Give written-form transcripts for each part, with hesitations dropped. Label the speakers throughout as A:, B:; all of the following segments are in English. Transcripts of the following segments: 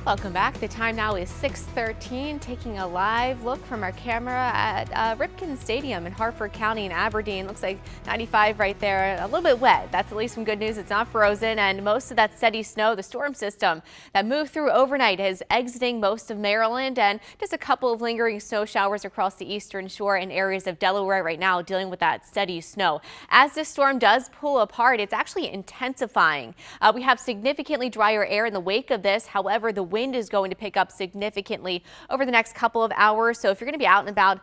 A: Welcome back. The time now is 6:13. Taking a live look from our camera at Ripken Stadium in Harford County in Aberdeen. Looks like 95 right there. A little bit wet. That's at least some good news. It's not frozen, and most of that steady snow, the storm system that moved through overnight, is exiting most of Maryland, and just a couple of lingering snow showers across the eastern shore and areas of Delaware right now, dealing with that steady snow. As this storm does pull apart, it's actually intensifying. We have significantly drier air in the wake of this. However, the wind is going to pick up significantly over the next couple of hours. So if you're going to be out and about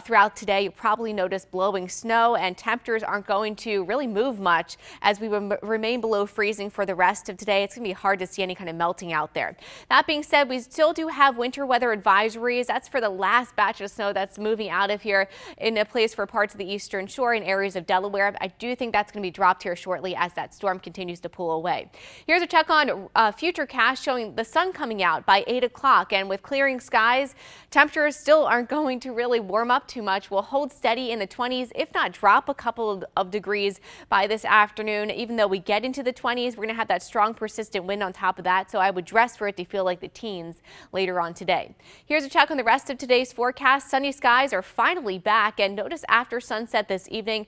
A: throughout today, you'll probably notice blowing snow, and temperatures aren't going to really move much as we remain below freezing for the rest of today. It's going to be hard to see any kind of melting out there. That being said, we still do have winter weather advisories. That's for the last batch of snow that's moving out of here in a place for parts of the eastern shore and areas of Delaware. I do think that's going to be dropped here shortly as that storm continues to pull away. Here's a check on Futurecast showing the sun coming out by 8 o'clock, and with clearing skies, temperatures still aren't going to really warm up too much. We'll hold steady in the 20s, if not drop a couple of degrees by this afternoon. Even though we get into the 20s, we're going to have that strong persistent wind on top of that, so I would dress for it to feel like the teens later on today. Here's a check on the rest of today's forecast. Sunny skies are finally back, and notice after sunset this evening,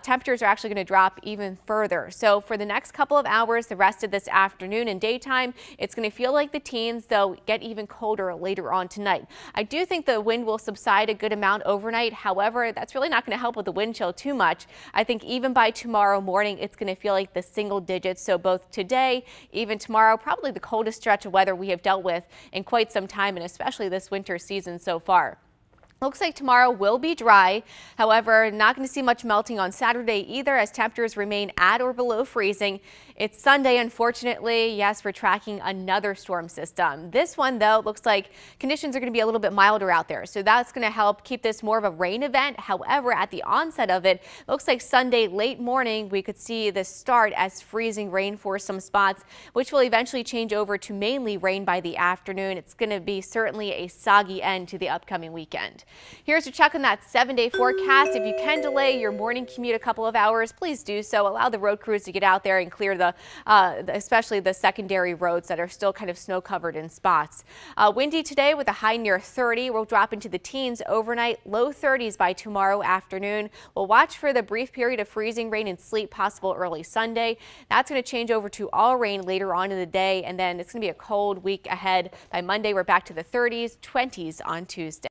A: temperatures are actually going to drop even further. So for the next couple of hours, the rest of this afternoon and daytime, it's going to feel like the teens, though get even colder later on tonight. I do think the wind will subside a good amount overnight. However, that's really not going to help with the wind chill too much. I think even by tomorrow morning, it's going to feel like the single digits. So both today, even tomorrow, probably the coldest stretch of weather we have dealt with in quite some time, and especially this winter season so far. Looks like tomorrow will be dry. However, not going to see much melting on Saturday either, as temperatures remain at or below freezing. It's Sunday, unfortunately. Yes, we're tracking another storm system. This one, though, looks like conditions are going to be a little bit milder out there. So that's going to help keep this more of a rain event. However, at the onset of it, looks like Sunday late morning, we could see this start as freezing rain for some spots, which will eventually change over to mainly rain by the afternoon. It's going to be certainly a soggy end to the upcoming weekend. Here's a check on that 7-day forecast. If you can delay your morning commute a couple of hours, please do so. Allow the road crews to get out there and clear especially the secondary roads that are still kind of snow covered in spots. Windy today with a high near 30. We'll drop into the teens overnight, low 30s by tomorrow afternoon. We'll watch for the brief period of freezing rain and sleet possible early Sunday. That's going to change over to all rain later on in the day, and then it's going to be a cold week ahead. By Monday, we're back to the 30s, 20s on Tuesday.